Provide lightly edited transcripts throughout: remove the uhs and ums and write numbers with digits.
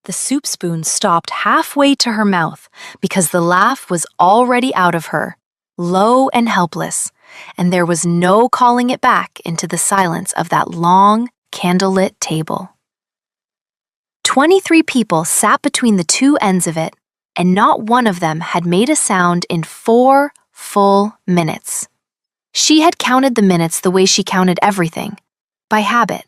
The soup spoon stopped halfway to her mouth because the laugh was already out of her, low and helpless, and there was no calling it back into the silence of that long, candlelit table. 23 people sat between the two ends of it, and not one of them had made a sound in 4 full minutes. She had counted the minutes the way she counted everything, by habit,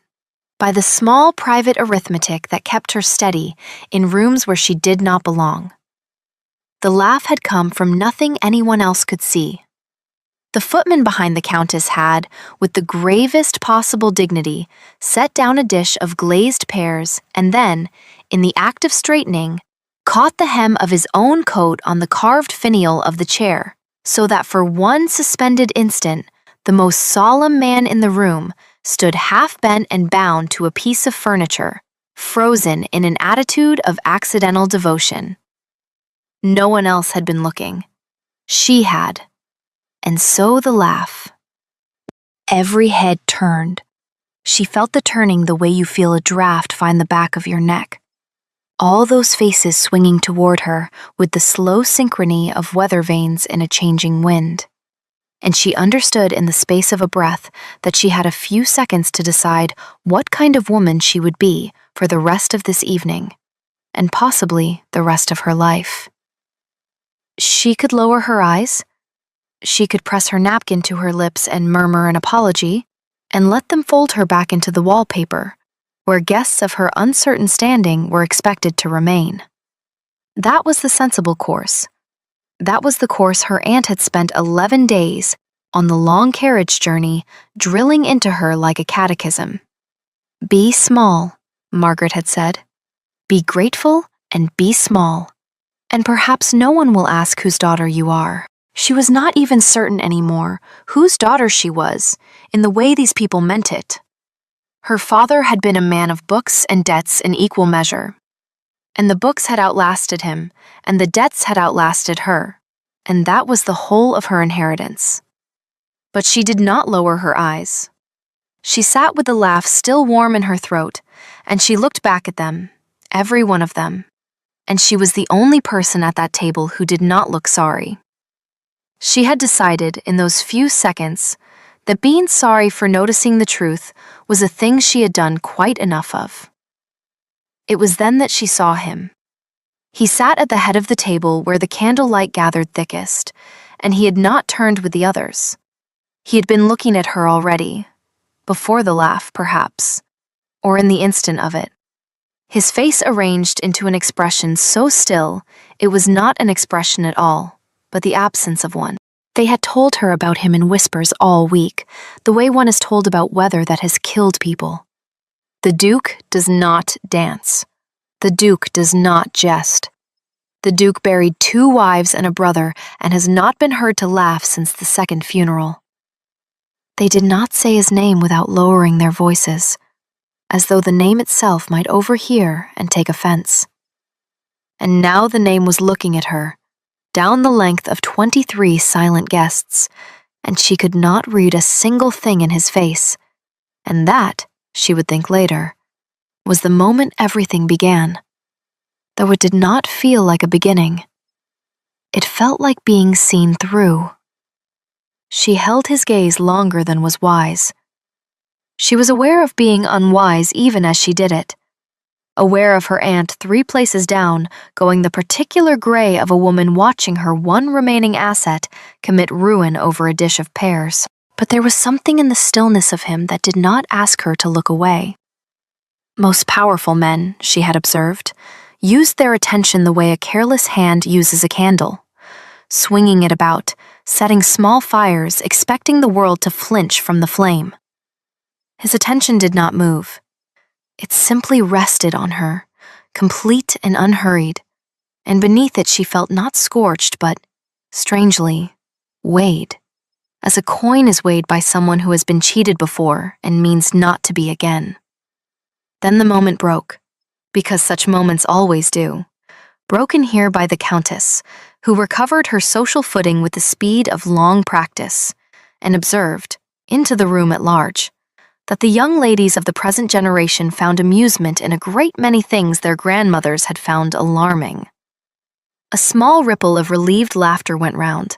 by the small private arithmetic that kept her steady in rooms where she did not belong. The laugh had come from nothing anyone else could see. The footman behind the countess had, with the gravest possible dignity, set down a dish of glazed pears and then, in the act of straightening, caught the hem of his own coat on the carved finial of the chair, so that for one suspended instant, the most solemn man in the room stood half-bent and bound to a piece of furniture, frozen in an attitude of accidental devotion. No one else had been looking. She had. And so the laugh. Every head turned. She felt the turning the way you feel a draft find the back of your neck. All those faces swinging toward her with the slow synchrony of weather vanes in a changing wind. And she understood in the space of a breath that she had a few seconds to decide what kind of woman she would be for the rest of this evening, and possibly the rest of her life. She could lower her eyes. She could press her napkin to her lips and murmur an apology, and let them fold her back into the wallpaper, where guests of her uncertain standing were expected to remain. That was the sensible course. That was the course her aunt had spent 11 days on the long carriage journey drilling into her like a catechism. Be small, Margaret had said. Be grateful and be small. And perhaps no one will ask whose daughter you are. She was not even certain anymore whose daughter she was in the way these people meant it. Her father had been a man of books and debts in equal measure. And the books had outlasted him, and the debts had outlasted her, and that was the whole of her inheritance. But she did not lower her eyes. She sat with the laugh still warm in her throat, and she looked back at them, every one of them, and she was the only person at that table who did not look sorry. She had decided in those few seconds that being sorry for noticing the truth was a thing she had done quite enough of. It was then that she saw him. He sat at the head of the table where the candlelight gathered thickest, and he had not turned with the others. He had been looking at her already, before the laugh, perhaps, or in the instant of it. His face arranged into an expression so still, it was not an expression at all, but the absence of one. They had told her about him in whispers all week, the way one is told about weather that has killed people. The Duke does not dance. The Duke does not jest. The Duke buried 2 wives and a brother and has not been heard to laugh since the second funeral. They did not say his name without lowering their voices, as though the name itself might overhear and take offense. And now the name was looking at her, down the length of 23 silent guests, and she could not read a single thing in his face, and that, she would think later, was the moment everything began, though it did not feel like a beginning. It felt like being seen through. She held his gaze longer than was wise. She was aware of being unwise even as she did it, aware of her aunt 3 places down going the particular gray of a woman watching her one remaining asset commit ruin over a dish of pears. But there was something in the stillness of him that did not ask her to look away. Most powerful men, she had observed, used their attention the way a careless hand uses a candle, swinging it about, setting small fires, expecting the world to flinch from the flame. His attention did not move. It simply rested on her, complete and unhurried, and beneath it she felt not scorched but, strangely, weighed, as a coin is weighed by someone who has been cheated before and means not to be again. Then the moment broke, because such moments always do, broken here by the Countess, who recovered her social footing with the speed of long practice, and observed, into the room at large, that the young ladies of the present generation found amusement in a great many things their grandmothers had found alarming. A small ripple of relieved laughter went round,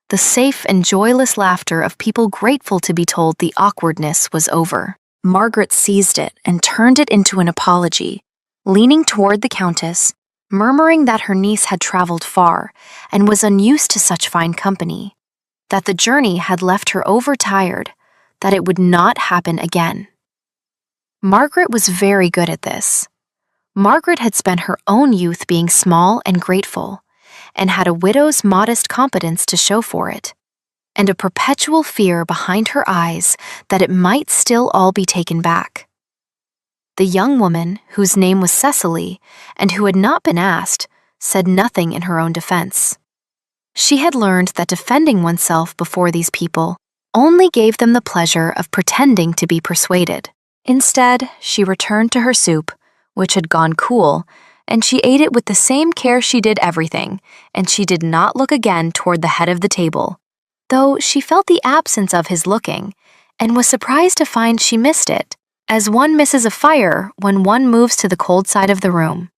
the safe and joyless laughter of people grateful to be told the awkwardness was over. Margaret seized it and turned it into an apology, leaning toward the Countess, murmuring that her niece had traveled far and was unused to such fine company, that the journey had left her overtired, that it would not happen again. Margaret was very good at this. Margaret had spent her own youth being small and grateful, and had a widow's modest competence to show for it, and a perpetual fear behind her eyes that it might still all be taken back. The young woman, whose name was Cecily, and who had not been asked, said nothing in her own defense. She had learned that defending oneself before these people only gave them the pleasure of pretending to be persuaded. Instead, she returned to her soup, which had gone cool, and she ate it with the same care she did everything, and she did not look again toward the head of the table, though she felt the absence of his looking, and was surprised to find she missed it, as one misses a fire when one moves to the cold side of the room.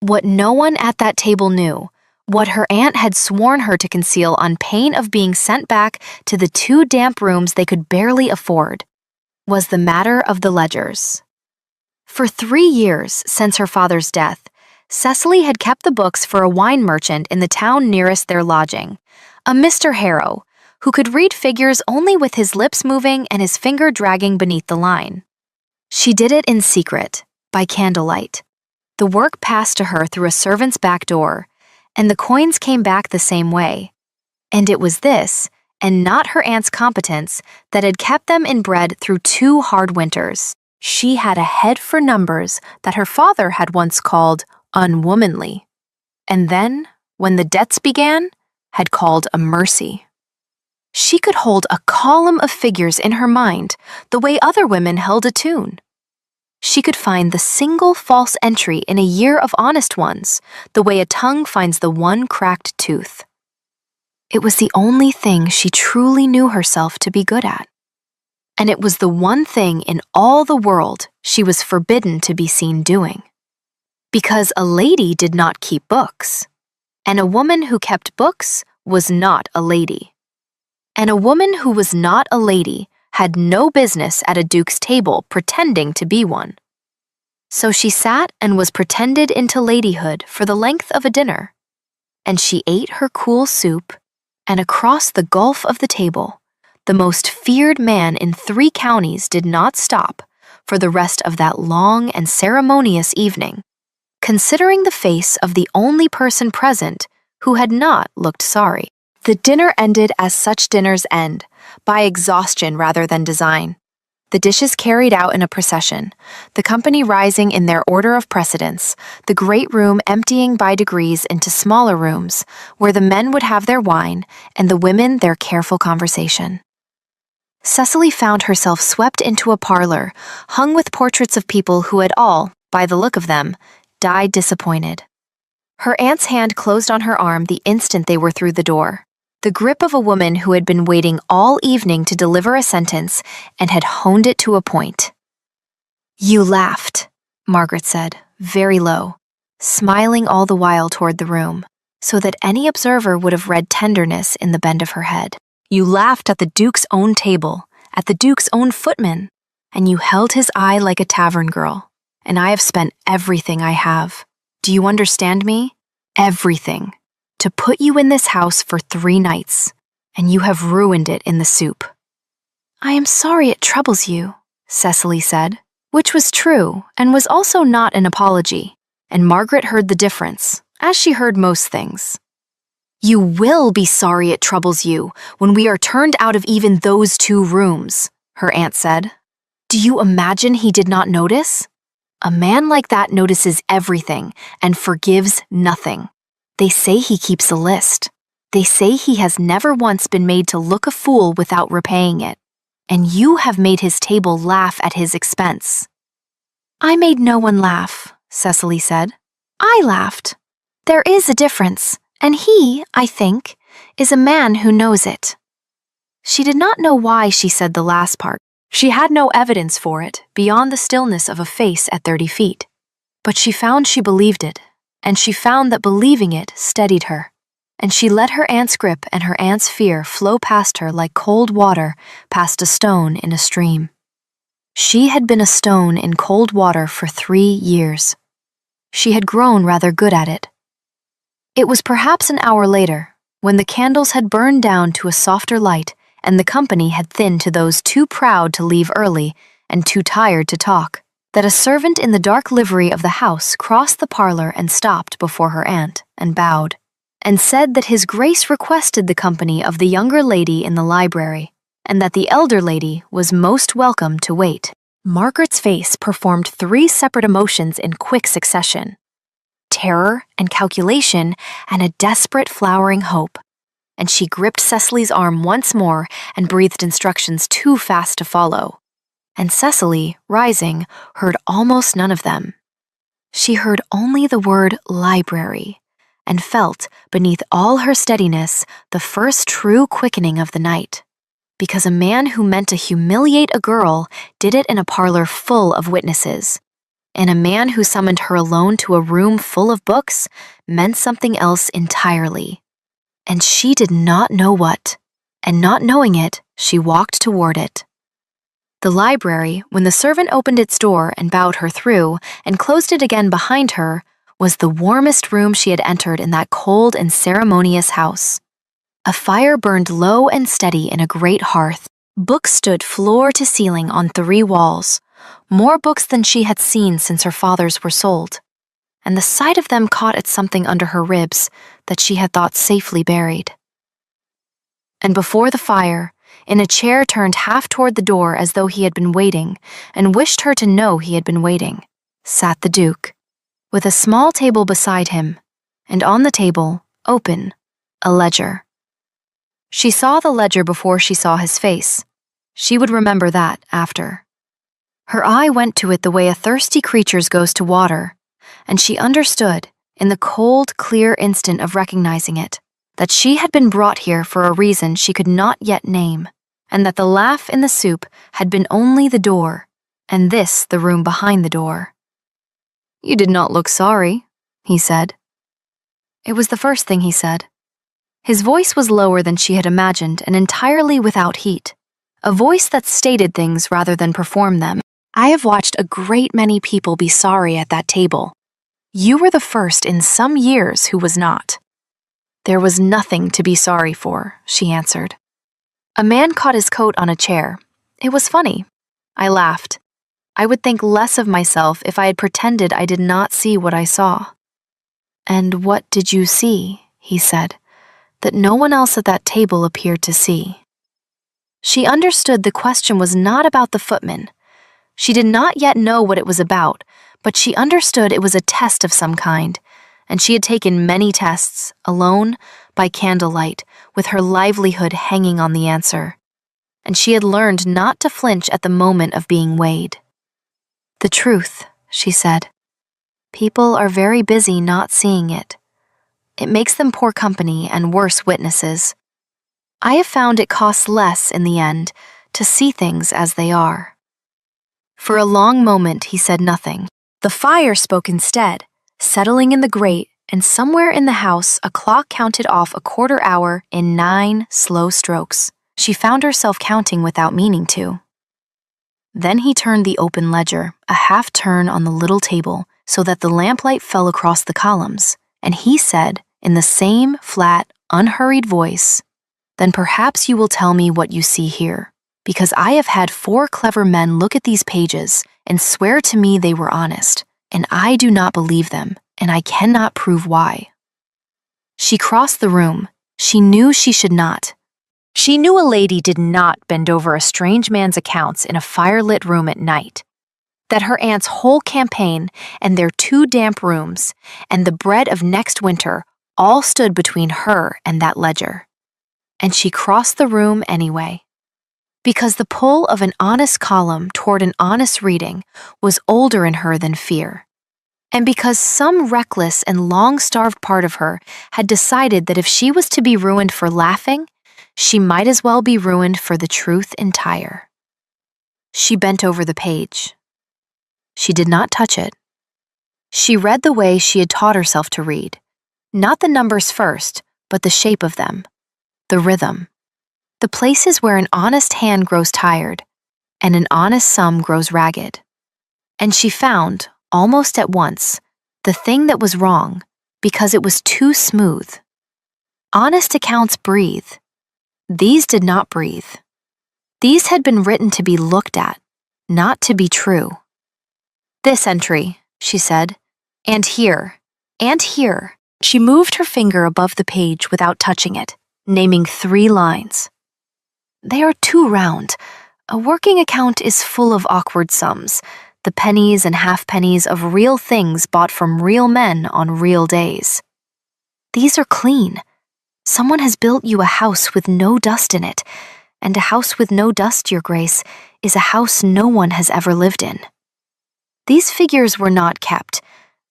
What no one at that table knew, what her aunt had sworn her to conceal on pain of being sent back to the 2 damp rooms they could barely afford, was the matter of the ledgers. For 3 years since her father's death, Cecily had kept the books for a wine merchant in the town nearest their lodging, a Mr. Harrow, who could read figures only with his lips moving and his finger dragging beneath the line. She did it in secret, by candlelight. The work passed to her through a servant's back door, and the coins came back the same way. And it was this, and not her aunt's competence, that had kept them in bread through 2 hard winters. She had a head for numbers that her father had once called unwomanly, and then, when the debts began, had called a mercy. She could hold a column of figures in her mind the way other women held a tune. She could find the single false entry in a year of honest ones, the way a tongue finds the one cracked tooth. It was the only thing she truly knew herself to be good at. And it was the one thing in all the world she was forbidden to be seen doing. Because a lady did not keep books, and a woman who kept books was not a lady. And a woman who was not a lady had no business at a duke's table pretending to be one. So she sat and was pretended into ladyhood for the length of a dinner, and she ate her cool soup, and across the gulf of the table, the most feared man in 3 counties did not stop for the rest of that long and ceremonious evening, considering the face of the only person present who had not looked sorry. The dinner ended as such dinners end, by exhaustion rather than design. The dishes carried out in a procession, the company rising in their order of precedence, the great room emptying by degrees into smaller rooms, where the men would have their wine and the women their careful conversation. Cecily found herself swept into a parlor, hung with portraits of people who had all, by the look of them, died disappointed. Her aunt's hand closed on her arm the instant they were through the door, the grip of a woman who had been waiting all evening to deliver a sentence and had honed it to a point. "You laughed," Margaret said, very low, smiling all the while toward the room, so that any observer would have read tenderness in the bend of her head. "You laughed at the Duke's own table, at the Duke's own footman, and you held his eye like a tavern girl, and I have spent everything I have. Do you understand me? Everything. To put you in this house for 3 nights, and you have ruined it in the soup." "I am sorry it troubles you," Cecily said, which was true and was also not an apology, and Margaret heard the difference, as she heard most things. "You will be sorry it troubles you when we are turned out of even those 2 rooms," her aunt said. "Do you imagine he did not notice? A man like that notices everything and forgives nothing. They say he keeps a list. They say he has never once been made to look a fool without repaying it. And you have made his table laugh at his expense." "I made no one laugh," Cecily said. "I laughed. There is a difference, and he, I think, is a man who knows it." She did not know why she said the last part. She had no evidence for it beyond the stillness of a face at 30 feet. But she found she believed it, and she found that believing it steadied her. And she let her aunt's grip and her aunt's fear flow past her like cold water past a stone in a stream. She had been a stone in cold water for 3 years. She had grown rather good at it. It was perhaps an hour later, when the candles had burned down to a softer light and the company had thinned to those too proud to leave early and too tired to talk, that a servant in the dark livery of the house crossed the parlor and stopped before her aunt and bowed, and said that His Grace requested the company of the younger lady in the library, and that the elder lady was most welcome to wait. Margaret's face performed 3 separate emotions in quick succession: terror and calculation and a desperate flowering hope. And she gripped Cecily's arm once more and breathed instructions too fast to follow. And Cecily, rising, heard almost none of them. She heard only the word library, and felt, beneath all her steadiness, the first true quickening of the night. Because a man who meant to humiliate a girl did it in a parlor full of witnesses, and a man who summoned her alone to a room full of books meant something else entirely. And she did not know what, and not knowing it, she walked toward it. The library, when the servant opened its door and bowed her through and closed it again behind her, was the warmest room she had entered in that cold and ceremonious house. A fire burned low and steady in a great hearth. Books stood floor to ceiling on 3 walls, more books than she had seen since her father's were sold, and the sight of them caught at something under her ribs that she had thought safely buried. And before the fire, in a chair turned half toward the door as though he had been waiting, and wished her to know he had been waiting, sat the Duke, with a small table beside him, and on the table, open, a ledger. She saw the ledger before she saw his face. She would remember that after. Her eye went to it the way a thirsty creature's goes to water, and she understood, in the cold, clear instant of recognizing it, that she had been brought here for a reason she could not yet name, and that the laugh in the soup had been only the door, and this the room behind the door. "You did not look sorry," he said. It was the first thing he said. His voice was lower than she had imagined and entirely without heat, a voice that stated things rather than performed them. "I have watched a great many people be sorry at that table. You were the first in some years who was not." "There was nothing to be sorry for," she answered. A man caught his coat on a chair. It was funny. I laughed. I would think less of myself if I had pretended I did not see what I saw. "And what did you see?" he said, that no one else at that table appeared to see. She understood the question was not about the footman. She did not yet know what it was about, but she understood it was a test of some kind, and she had taken many tests, alone, by candlelight, with her livelihood hanging on the answer. And she had learned not to flinch at the moment of being weighed. "The truth," she said. "People are very busy not seeing it. It makes them poor company and worse witnesses. I have found it costs less in the end to see things as they are." For a long moment he said nothing. The fire spoke instead, settling in the grate, and somewhere in the house a clock counted off a quarter hour in 9 slow strokes. She found herself counting without meaning to. Then he turned the open ledger, a half turn on the little table, so that the lamplight fell across the columns, and he said, in the same flat, unhurried voice, "Then perhaps you will tell me what you see here, because I have had 4 clever men look at these pages and swear to me they were honest, and I do not believe them, and I cannot prove why." She crossed the room. She knew she should not. She knew a lady did not bend over a strange man's accounts in a firelit room at night, that her aunt's whole campaign and their 2 damp rooms and the bread of next winter all stood between her and that ledger. And she crossed the room anyway, because the pull of an honest column toward an honest reading was older in her than fear, and because some reckless and long-starved part of her had decided that if she was to be ruined for laughing, she might as well be ruined for the truth entire. She bent over the page. She did not touch it. She read the way she had taught herself to read, not the numbers first, but the shape of them, the rhythm, the places where an honest hand grows tired and an honest sum grows ragged. And she found, almost at once, the thing that was wrong because it was too smooth. Honest accounts breathe. These did not breathe. These had been written to be looked at, not to be true. This entry, she said, and here, and here. She moved her finger above the page without touching it, naming 3 lines. They are too round. A working account is full of awkward sums, the pennies and half-pennies of real things bought from real men on real days. These are clean. Someone has built you a house with no dust in it, and a house with no dust, Your Grace, is a house no one has ever lived in. These figures were not kept.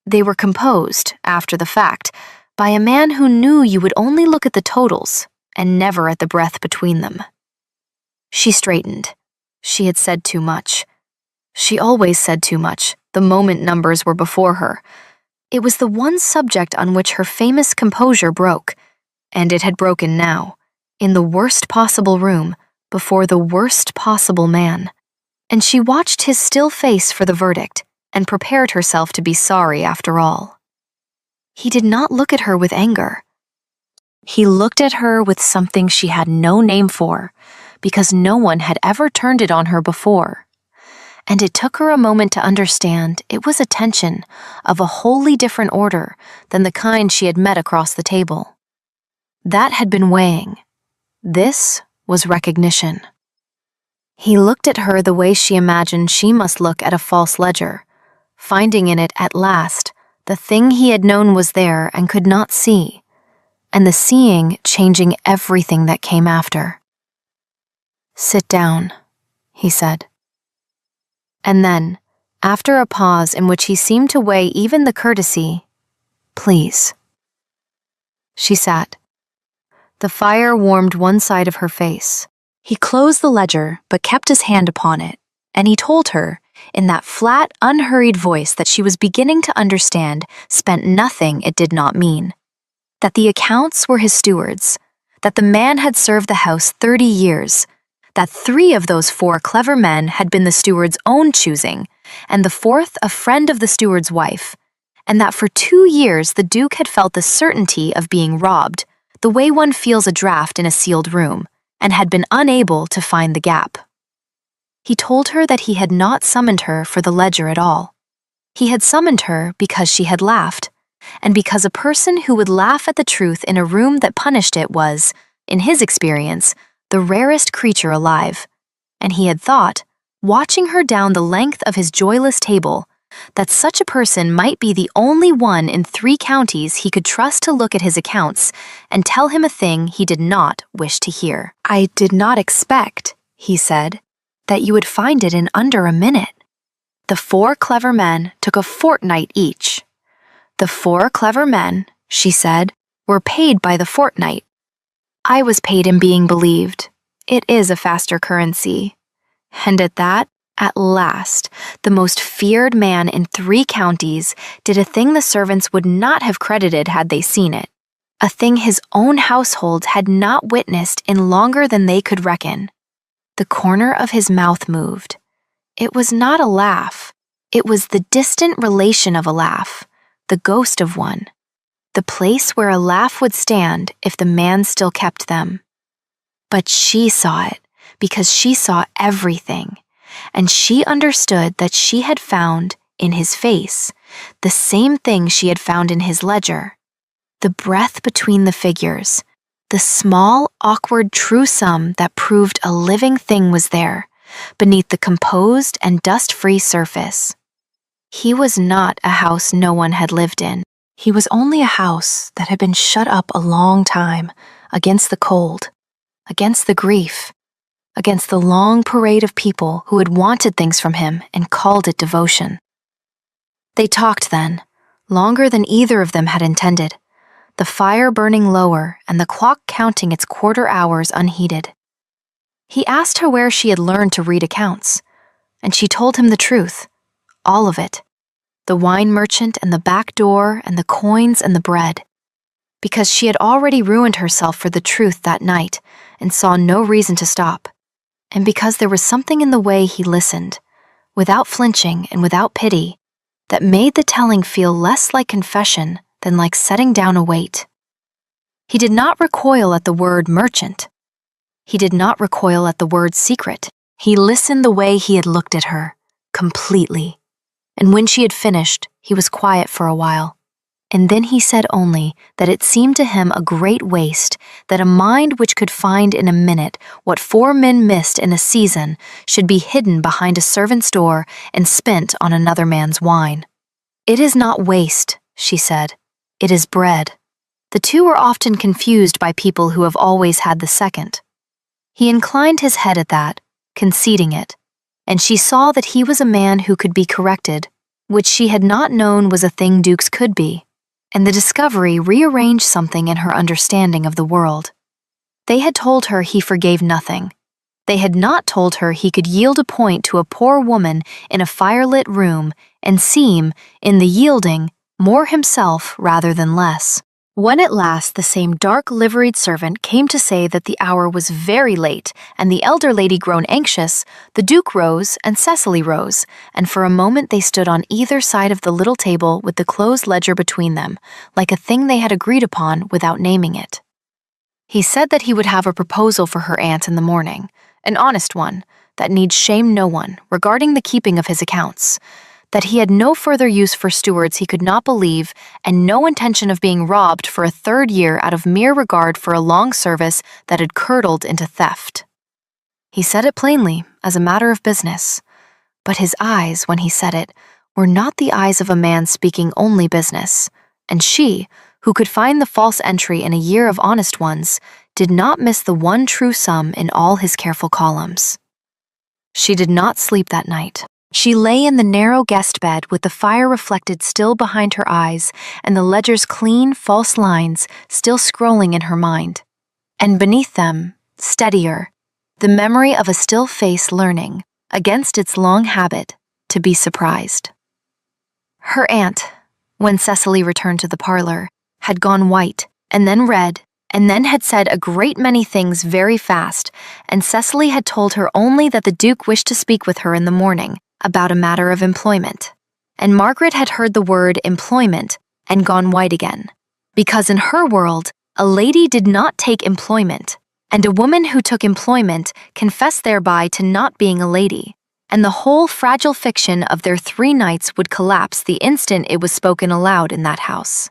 They were composed, after the fact, by a man who knew you would only look at the totals and never at the breadth between them. She straightened. She had said too much. She always said too much, the moment numbers were before her. It was the one subject on which her famous composure broke, and it had broken now, in the worst possible room, before the worst possible man. And she watched his still face for the verdict and prepared herself to be sorry after all. He did not look at her with anger. He looked at her with something she had no name for, because no one had ever turned it on her before. And it took her a moment to understand it was a tension of a wholly different order than the kind she had met across the table. That had been weighing. This was recognition. He looked at her the way she imagined she must look at a false ledger, finding in it at last the thing he had known was there and could not see, and the seeing changing everything that came after. "Sit down," he said. And then, after a pause in which he seemed to weigh even the courtesy, "Please." She sat. The fire warmed one side of her face. He closed the ledger but kept his hand upon it, and he told her, in that flat, unhurried voice that she was beginning to understand spent nothing it did not mean, that the accounts were his stewards, that the man had served the house 30 years, that 3 of those 4 clever men had been the steward's own choosing, and the 4th a friend of the steward's wife, and that for 2 years the Duke had felt the certainty of being robbed, the way one feels a draft in a sealed room, and had been unable to find the gap. He told her that he had not summoned her for the ledger at all. He had summoned her because she had laughed, and because a person who would laugh at the truth in a room that punished it was, in his experience, the rarest creature alive, and he had thought, watching her down the length of his joyless table, that such a person might be the only one in 3 counties he could trust to look at his accounts and tell him a thing he did not wish to hear. "I did not expect," he said, "that you would find it in under a minute." The 4 clever men took a fortnight each. The 4 clever men, she said, were paid by the fortnight. I was paid in being believed. It is a faster currency. And at that, at last, the most feared man in 3 counties did a thing the servants would not have credited had they seen it, a thing his own household had not witnessed in longer than they could reckon. The corner of his mouth moved. It was not a laugh. It was the distant relation of a laugh, the ghost of one, the place where a laugh would stand if the man still kept them. But she saw it, because she saw everything, and she understood that she had found, in his face, the same thing she had found in his ledger, the breath between the figures, the small, awkward true sum that proved a living thing was there, beneath the composed and dust-free surface. He was not a house no one had lived in. He was only a house that had been shut up a long time, against the cold, against the grief, against the long parade of people who had wanted things from him and called it devotion. They talked then, longer than either of them had intended, the fire burning lower and the clock counting its quarter hours unheeded. He asked her where she had learned to read accounts. and she told him the truth, all of it. The wine merchant and the back door and the coins and the bread. Because she had already ruined herself for the truth that night and saw no reason to stop. And because there was something in the way he listened, without flinching and without pity, that made the telling feel less like confession than like setting down a weight. He did not recoil at the word merchant. He did not recoil at the word secret. He listened the way he had looked at her, completely. And when she had finished, he was quiet for a while. And then he said only that it seemed to him a great waste that a mind which could find in a minute what 4 men missed in a season should be hidden behind a servant's door and spent on another man's wine. It is not waste, she said. It is bread. The two are often confused by people who have always had the second. He inclined his head at that, conceding it, and she saw that he was a man who could be corrected, which she had not known was a thing dukes could be, and the discovery rearranged something in her understanding of the world. They had told her he forgave nothing. They had not told her he could yield a point to a poor woman in a firelit room and seem, in the yielding, more himself rather than less. When at last the same dark-liveried servant came to say that the hour was very late and the elder lady grown anxious, the Duke rose and Cecily rose, and for a moment they stood on either side of the little table with the closed ledger between them, like a thing they had agreed upon without naming it. He said that he would have a proposal for her aunt in the morning, an honest one, that need shame no one, regarding the keeping of his accounts, that he had no further use for stewards he could not believe and no intention of being robbed for a 3rd year out of mere regard for a long service that had curdled into theft. He said it plainly, as a matter of business, but his eyes, when he said it, were not the eyes of a man speaking only business, and she, who could find the false entry in a year of honest ones, did not miss the one true sum in all his careful columns. She did not sleep that night. She lay in the narrow guest bed with the fire reflected still behind her eyes and the ledger's clean, false lines still scrolling in her mind. And beneath them, steadier, the memory of a still face learning, against its long habit, to be surprised. Her aunt, when Cecily returned to the parlor, had gone white, and then red, and then had said a great many things very fast, and Cecily had told her only that the Duke wished to speak with her in the morning, about a matter of employment, and Margaret had heard the word employment and gone white again, because in her world, a lady did not take employment, and a woman who took employment confessed thereby to not being a lady, and the whole fragile fiction of their 3 nights would collapse the instant it was spoken aloud in that house.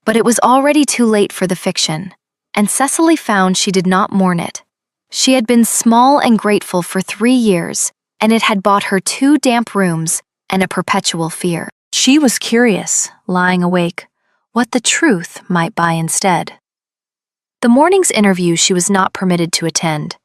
But it was already too late for the fiction, and Cecily found she did not mourn it. She had been small and grateful for 3 years, and it had bought her 2 damp rooms and a perpetual fear. She was curious, lying awake, what the truth might buy instead. The morning's interview she was not permitted to attend.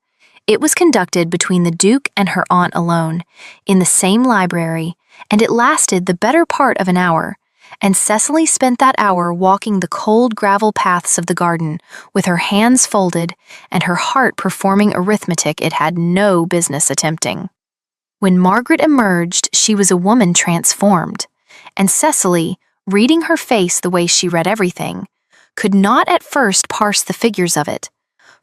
It was conducted between the Duke and her aunt alone, in the same library, and it lasted the better part of an hour, and Cecily spent that hour walking the cold gravel paths of the garden, with her hands folded and her heart performing arithmetic it had no business attempting. When Margaret emerged, she was a woman transformed, and Cecily, reading her face the way she read everything, could not at first parse the figures of it,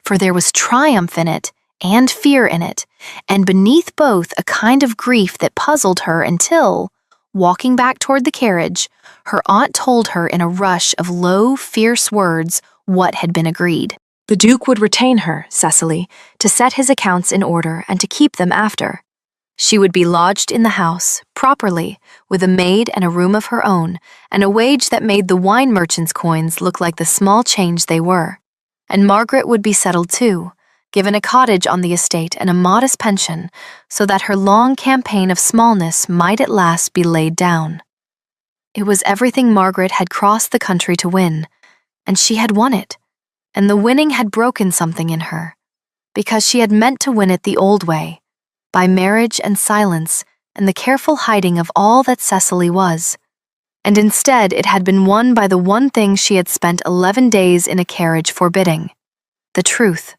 for there was triumph in it and fear in it, and beneath both a kind of grief that puzzled her until, walking back toward the carriage, her aunt told her in a rush of low, fierce words what had been agreed. The Duke would retain her, Cecily, to set his accounts in order and to keep them after. She would be lodged in the house, properly, with a maid and a room of her own, and a wage that made the wine merchant's coins look like the small change they were. And Margaret would be settled too, given a cottage on the estate and a modest pension, so that her long campaign of smallness might at last be laid down. It was everything Margaret had crossed the country to win, and she had won it, and the winning had broken something in her, because she had meant to win it the old way, by marriage and silence and the careful hiding of all that Cecily was, and instead it had been won by the one thing she had spent 11 days in a carriage forbidding, the truth,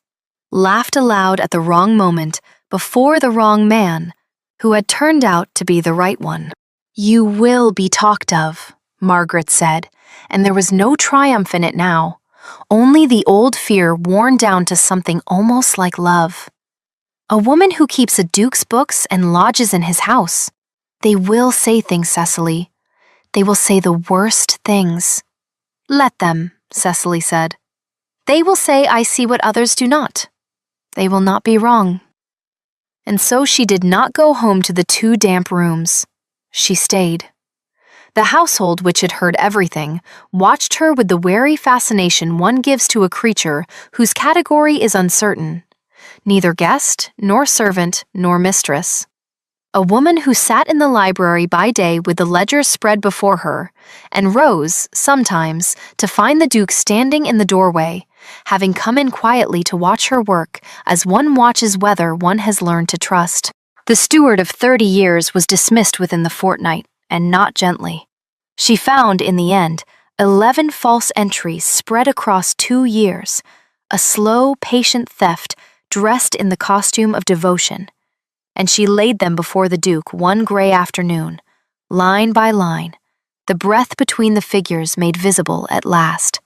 laughed aloud at the wrong moment, before the wrong man, who had turned out to be the right one. "You will be talked of," Margaret said, and there was no triumph in it now, only the old fear worn down to something almost like love. "A woman who keeps a duke's books and lodges in his house. They will say things, Cecily. They will say the worst things." "Let them," Cecily said. "They will say I see what others do not. They will not be wrong." And so she did not go home to the 2 damp rooms. She stayed. The household, which had heard everything, watched her with the wary fascination one gives to a creature whose category is uncertain, neither guest, nor servant, nor mistress. A woman who sat in the library by day with the ledgers spread before her, and rose, sometimes, to find the Duke standing in the doorway, having come in quietly to watch her work as one watches whether one has learned to trust. The steward of 30 years was dismissed within the fortnight, and not gently. She found, in the end, 11 false entries spread across 2 years, a slow, patient theft dressed in the costume of devotion, and she laid them before the Duke one gray afternoon, line by line, the breath between the figures made visible at last.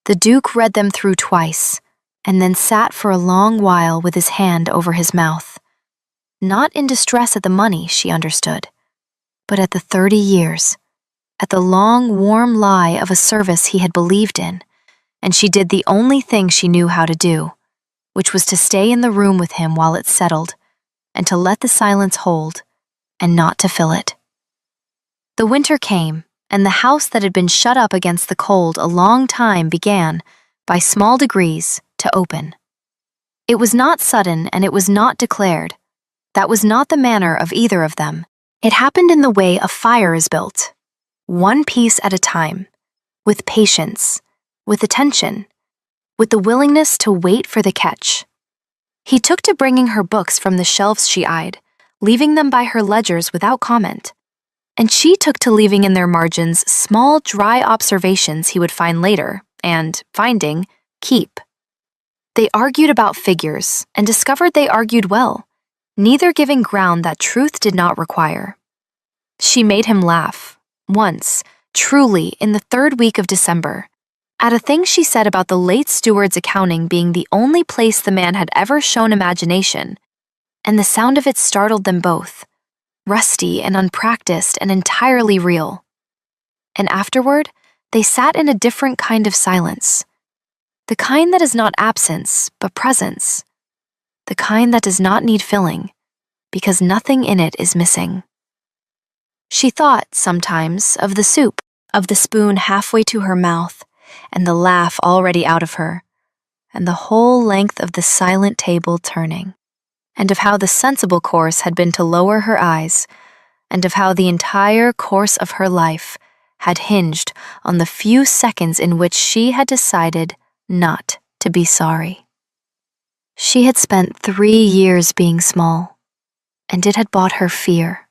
The Duke read them through twice, and then sat for a long while with his hand over his mouth. Not in distress at the money, she understood, but at the 30 years, at the long, warm lie of a service he had believed in, and she did the only thing she knew how to do, which was to stay in the room with him while it settled, and to let the silence hold, and not to fill it. The winter came, and the house that had been shut up against the cold a long time began, by small degrees, to open. It was not sudden, and it was not declared. That was not the manner of either of them. It happened in the way a fire is built, one piece at a time, with patience, with attention, with the willingness to wait for the catch. He took to bringing her books from the shelves she eyed, leaving them by her ledgers without comment, and she took to leaving in their margins small, dry observations he would find later, and, finding, keep. They argued about figures, and discovered they argued well, neither giving ground that truth did not require. She made him laugh, once, truly, in the 3rd week of December, at a thing she said about the late steward's accounting being the only place the man had ever shown imagination, and the sound of it startled them both, rusty and unpracticed and entirely real. And afterward, they sat in a different kind of silence, the kind that is not absence, but presence, the kind that does not need filling, because nothing in it is missing. She thought, sometimes, of the soup, of the spoon halfway to her mouth, and the laugh already out of her, and the whole length of the silent table turning, and of how the sensible course had been to lower her eyes, and of how the entire course of her life had hinged on the few seconds in which she had decided not to be sorry. She had spent 3 years being small, and it had bought her fear.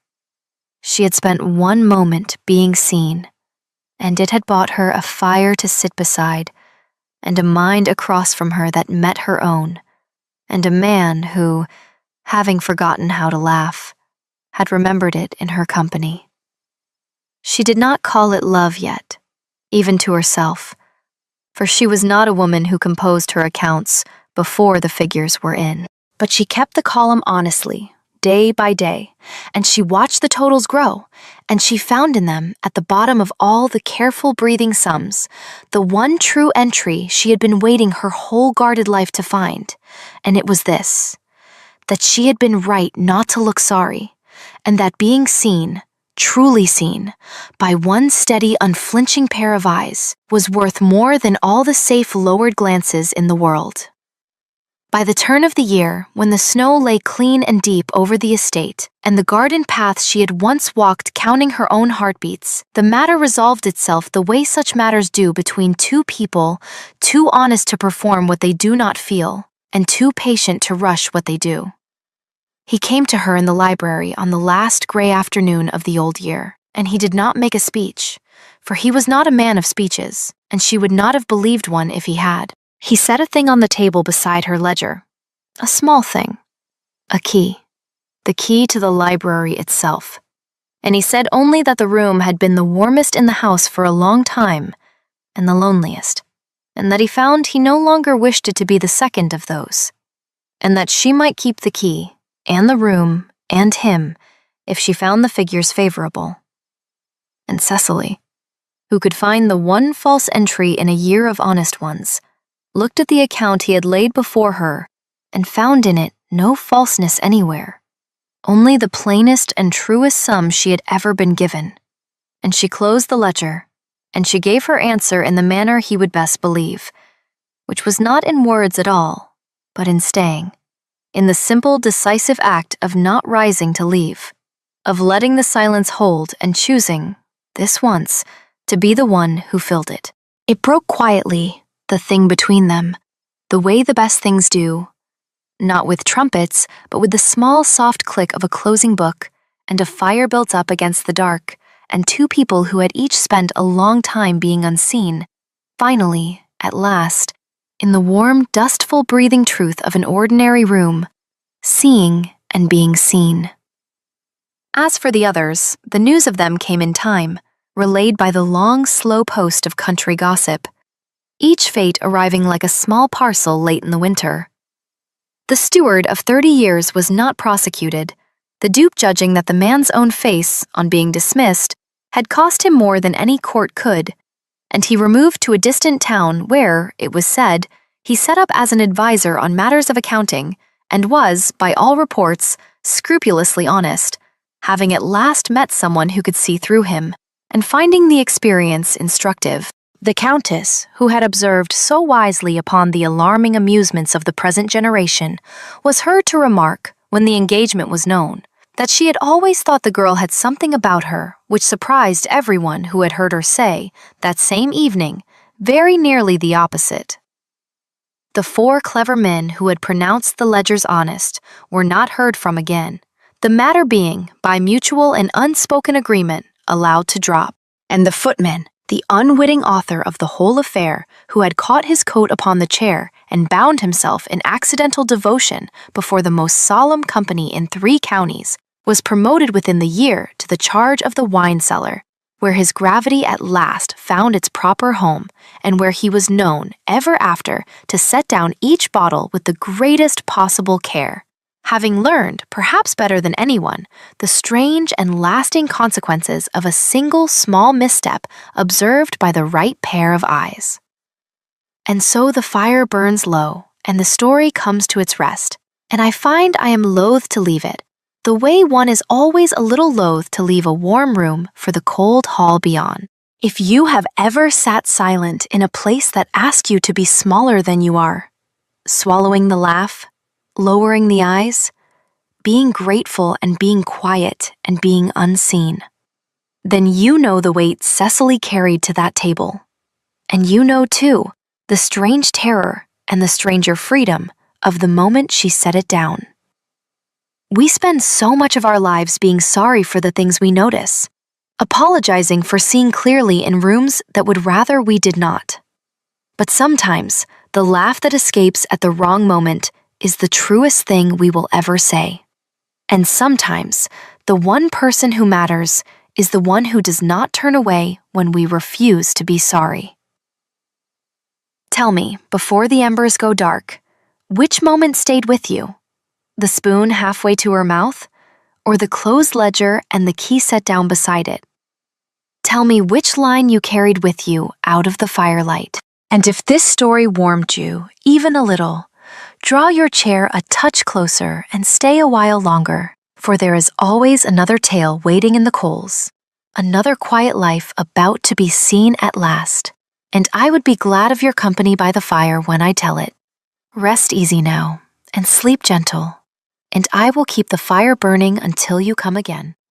She had spent 1 moment being seen, and it had bought her a fire to sit beside, and a mind across from her that met her own, and a man who, having forgotten how to laugh, had remembered it in her company. She did not call it love yet, even to herself, for she was not a woman who composed her accounts before the figures were in. But she kept the column honestly, day by day, and she watched the totals grow, and she found in them, at the bottom of all the careful breathing sums, the one true entry she had been waiting her whole guarded life to find, and it was this, that she had been right not to look sorry, and that being seen, truly seen, by one steady, unflinching pair of eyes was worth more than all the safe lowered glances in the world. By the turn of the year, when the snow lay clean and deep over the estate, and the garden paths she had once walked counting her own heartbeats, the matter resolved itself the way such matters do between 2 people too honest to perform what they do not feel, and too patient to rush what they do. He came to her in the library on the last gray afternoon of the old year, and he did not make a speech, for he was not a man of speeches, and she would not have believed one if he had. He set a thing on the table beside her ledger, a small thing, a key. the key to the library itself. And he said only that the room had been the warmest in the house for a long time, and the loneliest, and that he found he no longer wished it to be the second of those, and that she might keep the key, and the room, and him, if she found the figures favorable. And Cecily, who could find the one false entry in a year of honest ones, looked at the account he had laid before her and found in it no falseness anywhere, only the plainest and truest sum she had ever been given. And she closed the ledger, and she gave her answer in the manner he would best believe, which was not in words at all, but in staying, in the simple, decisive act of not rising to leave, of letting the silence hold and choosing, this once, to be the one who filled it. It broke quietly, the thing between them, the way the best things do, not with trumpets, but with the small, soft click of a closing book, and a fire built up against the dark, and two people who had each spent a long time being unseen, finally, at last, in the warm, dustful breathing truth of an ordinary room, seeing and being seen. As for the others, the news of them came in time, relayed by the long, slow post of country gossip, each fate arriving like a small parcel late in the winter. The steward of 30 years was not prosecuted, the dupe judging that the man's own face, on being dismissed, had cost him more than any court could, and he removed to a distant town where, it was said, he set up as an advisor on matters of accounting, and was, by all reports, scrupulously honest, having at last met someone who could see through him, and finding the experience instructive. The Countess, who had observed so wisely upon the alarming amusements of the present generation, was heard to remark, when the engagement was known, that she had always thought the girl had something about her which surprised everyone who had heard her say, that same evening, very nearly the opposite. The 4 clever men who had pronounced the ledgers honest were not heard from again, the matter being, by mutual and unspoken agreement, allowed to drop, and the footman, the unwitting author of the whole affair, who had caught his coat upon the chair and bound himself in accidental devotion before the most solemn company in 3 counties, was promoted within the year to the charge of the wine cellar, where his gravity at last found its proper home, and where he was known, ever after, to set down each bottle with the greatest possible care, having learned, perhaps better than anyone, the strange and lasting consequences of a single small misstep observed by the right pair of eyes. And so the fire burns low, and the story comes to its rest, and I find I am loath to leave it, the way one is always a little loath to leave a warm room for the cold hall beyond. If you have ever sat silent in a place that asks you to be smaller than you are, swallowing the laugh, lowering the eyes, being grateful and being quiet and being unseen, then you know the weight Cecily carried to that table. And you know, too, the strange terror and the stranger freedom of the moment she set it down. We spend so much of our lives being sorry for the things we notice, apologizing for seeing clearly in rooms that would rather we did not. But sometimes, the laugh that escapes at the wrong moment is the truest thing we will ever say. And sometimes, the one person who matters is the one who does not turn away when we refuse to be sorry. Tell me, before the embers go dark, which moment stayed with you? The spoon halfway to her mouth, or the closed ledger and the key set down beside it? Tell me which line you carried with you out of the firelight. And if this story warmed you, even a little, draw your chair a touch closer and stay a while longer, for there is always another tale waiting in the coals, another quiet life about to be seen at last, and I would be glad of your company by the fire when I tell it. Rest easy now, and sleep gentle, and I will keep the fire burning until you come again.